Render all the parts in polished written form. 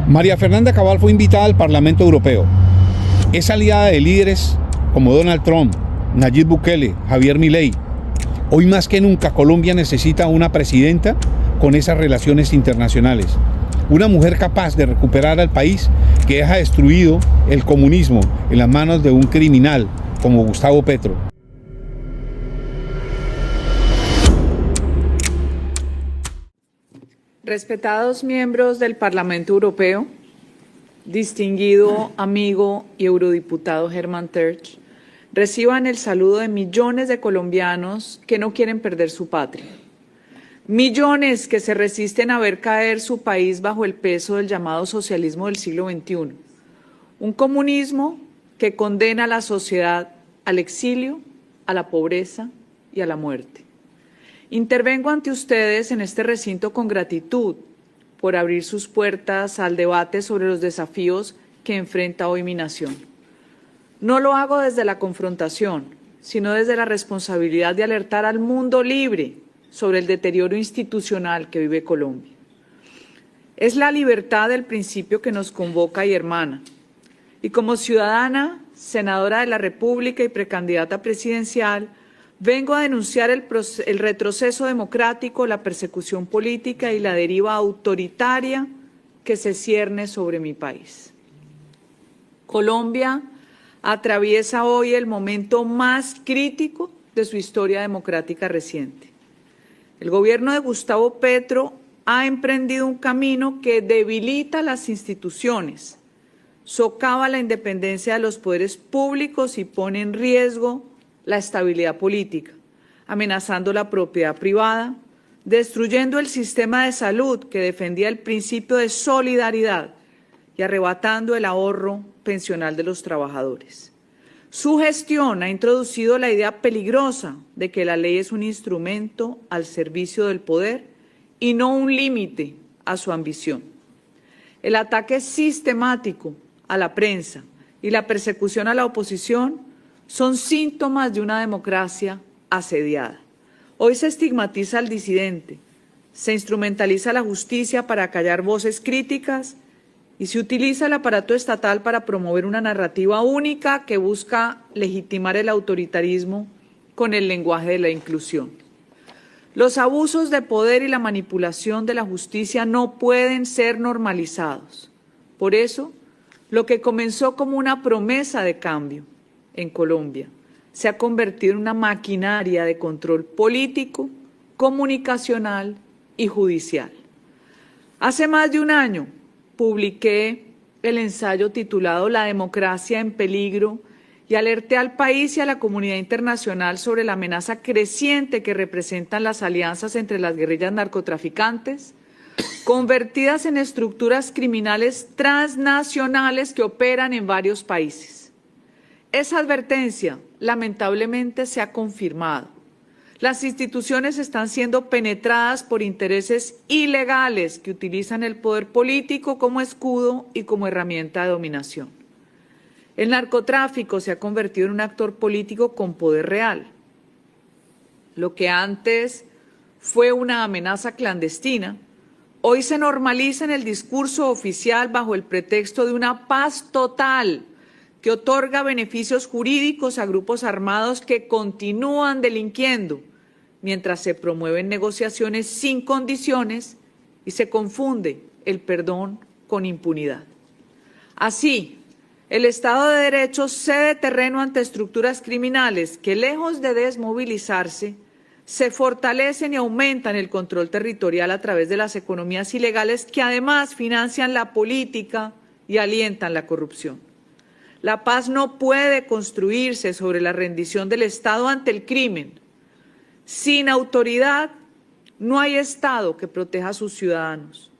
María Fernanda Cabal fue invitada al Parlamento Europeo. Es aliada de líderes como Donald Trump, Nayib Bukele, Javier Milei. Hoy más que nunca Colombia necesita una presidenta con esas relaciones internacionales. Una mujer capaz de recuperar al país que deja destruido el comunismo en las manos de un criminal como Gustavo Petro. Respetados miembros del Parlamento Europeo, distinguido amigo y eurodiputado Herman Tertsch, reciban el saludo de millones de colombianos que no quieren perder su patria. Millones que se resisten a ver caer su país bajo el peso del llamado socialismo del siglo XXI. Un comunismo que condena a la sociedad al exilio, a la pobreza y a la muerte. Intervengo ante ustedes en este recinto con gratitud por abrir sus puertas al debate sobre los desafíos que enfrenta hoy mi nación. No lo hago desde la confrontación, sino desde la responsabilidad de alertar al mundo libre sobre el deterioro institucional que vive Colombia. Es la libertad el principio que nos convoca y hermana. Y como ciudadana, senadora de la República y precandidata presidencial, vengo a denunciar el retroceso democrático, la persecución política y la deriva autoritaria que se cierne sobre mi país. Colombia atraviesa hoy el momento más crítico de su historia democrática reciente. El gobierno de Gustavo Petro ha emprendido un camino que debilita las instituciones, socava la independencia de los poderes públicos y pone en riesgo la estabilidad política, amenazando la propiedad privada, destruyendo el sistema de salud que defendía el principio de solidaridad y arrebatando el ahorro pensional de los trabajadores. Su gestión ha introducido la idea peligrosa de que la ley es un instrumento al servicio del poder y no un límite a su ambición. El ataque sistemático a la prensa y la persecución a la oposición son síntomas de una democracia asediada. Hoy se estigmatiza al disidente, se instrumentaliza la justicia para callar voces críticas y se utiliza el aparato estatal para promover una narrativa única que busca legitimar el autoritarismo con el lenguaje de la inclusión. Los abusos de poder y la manipulación de la justicia no pueden ser normalizados. Por eso, lo que comenzó como una promesa de cambio en Colombia se ha convertido en una maquinaria de control político, comunicacional y judicial. Hace más de un año publiqué el ensayo titulado La democracia en peligro y alerté al país y a la comunidad internacional sobre la amenaza creciente que representan las alianzas entre las guerrillas narcotraficantes, convertidas en estructuras criminales transnacionales que operan en varios países. Esa advertencia, lamentablemente, se ha confirmado. Las instituciones están siendo penetradas por intereses ilegales que utilizan el poder político como escudo y como herramienta de dominación. El narcotráfico se ha convertido en un actor político con poder real. Lo que antes fue una amenaza clandestina, hoy se normaliza en el discurso oficial bajo el pretexto de una paz total que otorga beneficios jurídicos a grupos armados que continúan delinquiendo, mientras se promueven negociaciones sin condiciones y se confunde el perdón con impunidad. Así, el Estado de Derecho cede terreno ante estructuras criminales que, lejos de desmovilizarse, se fortalecen y aumentan el control territorial a través de las economías ilegales que además financian la política y alientan la corrupción. La paz no puede construirse sobre la rendición del Estado ante el crimen. Sin autoridad, no hay Estado que proteja a sus ciudadanos.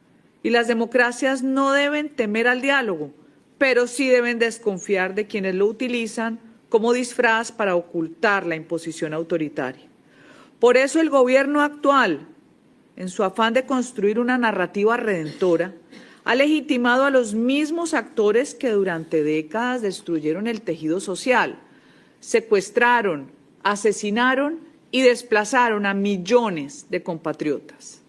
Y las democracias no deben temer al diálogo, pero sí deben desconfiar de quienes lo utilizan como disfraz para ocultar la imposición autoritaria. Por eso el gobierno actual, en su afán de construir una narrativa redentora, ha legitimado a los mismos actores que durante décadas destruyeron el tejido social, secuestraron, asesinaron y desplazaron a millones de compatriotas.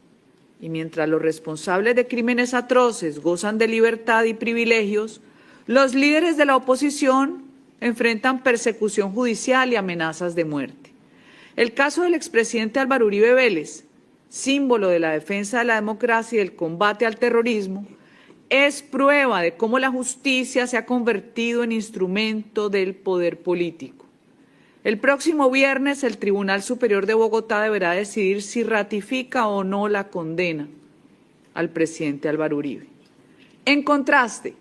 Y mientras los responsables de crímenes atroces gozan de libertad y privilegios, los líderes de la oposición enfrentan persecución judicial y amenazas de muerte. El caso del expresidente Álvaro Uribe Vélez, símbolo de la defensa de la democracia y el combate al terrorismo, es prueba de cómo la justicia se ha convertido en instrumento del poder político. El próximo viernes, el Tribunal Superior de Bogotá deberá decidir si ratifica o no la condena al presidente Álvaro Uribe. En contraste,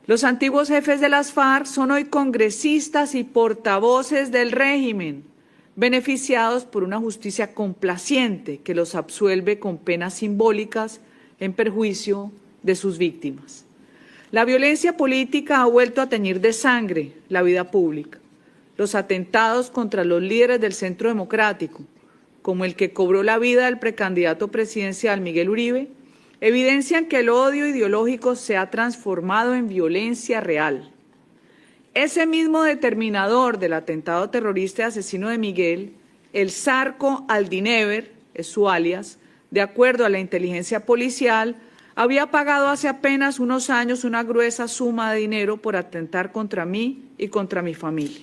los antiguos jefes de las FARC son hoy congresistas y portavoces del régimen, beneficiados por una justicia complaciente que los absuelve con penas simbólicas en perjuicio de sus víctimas. La violencia política ha vuelto a teñir de sangre la vida pública. Los atentados contra los líderes del Centro Democrático, como el que cobró la vida del precandidato presidencial Miguel Uribe, evidencian que el odio ideológico se ha transformado en violencia real. Ese mismo determinador del atentado terrorista y asesino de Miguel, el Zarco Aldinever, es su alias, de acuerdo a la inteligencia policial, había pagado hace apenas unos años una gruesa suma de dinero por atentar contra mí y contra mi familia.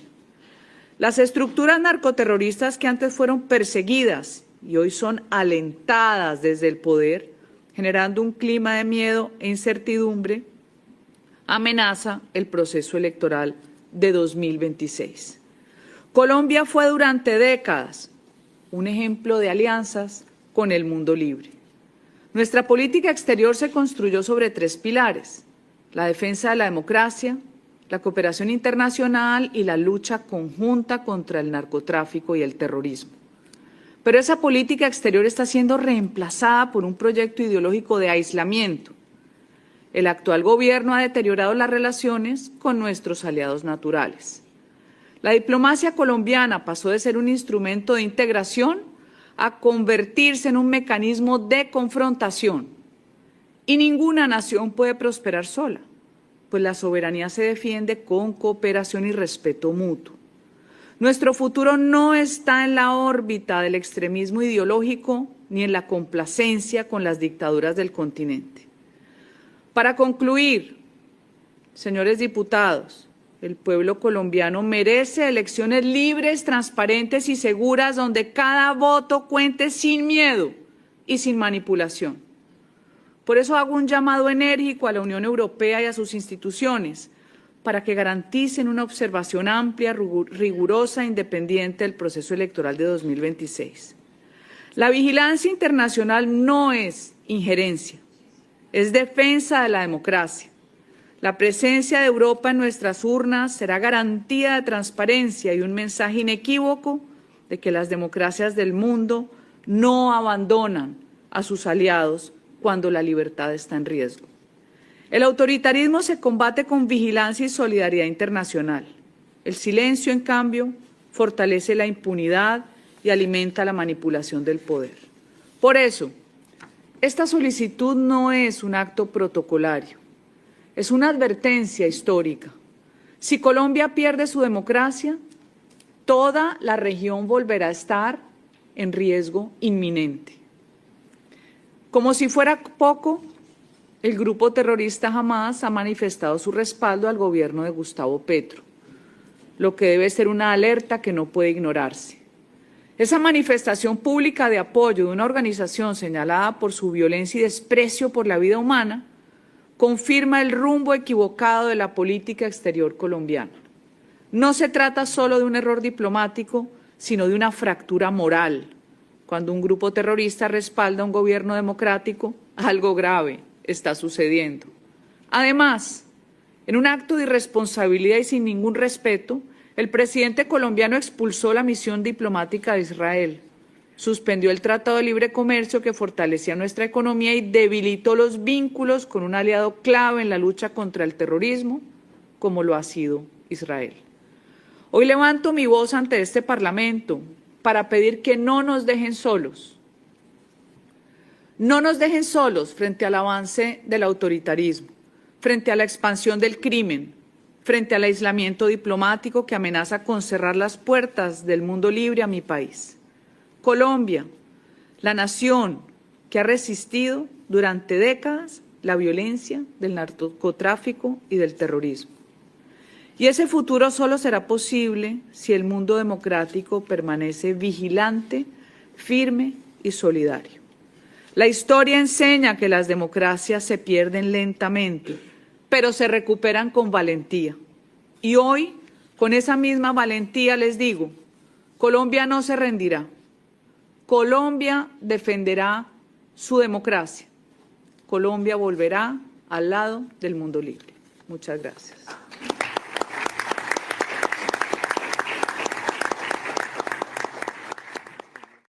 Las estructuras narcoterroristas que antes fueron perseguidas y hoy son alentadas desde el poder, generando un clima de miedo e incertidumbre, amenaza el proceso electoral de 2026. Colombia fue durante décadas un ejemplo de alianzas con el mundo libre. Nuestra política exterior se construyó sobre 3 pilares: la defensa de la democracia, la cooperación internacional y la lucha conjunta contra el narcotráfico y el terrorismo. Pero esa política exterior está siendo reemplazada por un proyecto ideológico de aislamiento. El actual gobierno ha deteriorado las relaciones con nuestros aliados naturales. La diplomacia colombiana pasó de ser un instrumento de integración a convertirse en un mecanismo de confrontación. Y ninguna nación puede prosperar sola, pues la soberanía se defiende con cooperación y respeto mutuo. Nuestro futuro no está en la órbita del extremismo ideológico ni en la complacencia con las dictaduras del continente. Para concluir, señores diputados, el pueblo colombiano merece elecciones libres, transparentes y seguras donde cada voto cuente sin miedo y sin manipulación. Por eso hago un llamado enérgico a la Unión Europea y a sus instituciones para que garanticen una observación amplia, rigurosa e independiente del proceso electoral de 2026. La vigilancia internacional no es injerencia, es defensa de la democracia. La presencia de Europa en nuestras urnas será garantía de transparencia y un mensaje inequívoco de que las democracias del mundo no abandonan a sus aliados cuando la libertad está en riesgo. El autoritarismo se combate con vigilancia y solidaridad internacional. El silencio, en cambio, fortalece la impunidad y alimenta la manipulación del poder. Por eso, esta solicitud no es un acto protocolario, es una advertencia histórica. Si Colombia pierde su democracia, toda la región volverá a estar en riesgo inminente. Como si fuera poco, el grupo terrorista Hamás ha manifestado su respaldo al gobierno de Gustavo Petro, lo que debe ser una alerta que no puede ignorarse. Esa manifestación pública de apoyo de una organización señalada por su violencia y desprecio por la vida humana confirma el rumbo equivocado de la política exterior colombiana. No se trata solo de un error diplomático, sino de una fractura moral. Cuando un grupo terrorista respalda a un gobierno democrático, algo grave está sucediendo. Además, en un acto de irresponsabilidad y sin ningún respeto, el presidente colombiano expulsó la misión diplomática de Israel, suspendió el Tratado de Libre Comercio que fortalecía nuestra economía y debilitó los vínculos con un aliado clave en la lucha contra el terrorismo, como lo ha sido Israel. Hoy levanto mi voz ante este Parlamento para pedir que no nos dejen solos. No nos dejen solos frente al avance del autoritarismo, frente a la expansión del crimen, frente al aislamiento diplomático que amenaza con cerrar las puertas del mundo libre a mi país. Colombia, la nación que ha resistido durante décadas la violencia del narcotráfico y del terrorismo. Y ese futuro solo será posible si el mundo democrático permanece vigilante, firme y solidario. La historia enseña que las democracias se pierden lentamente, pero se recuperan con valentía. Y hoy, con esa misma valentía, les digo, Colombia no se rendirá. Colombia defenderá su democracia. Colombia volverá al lado del mundo libre. Muchas gracias.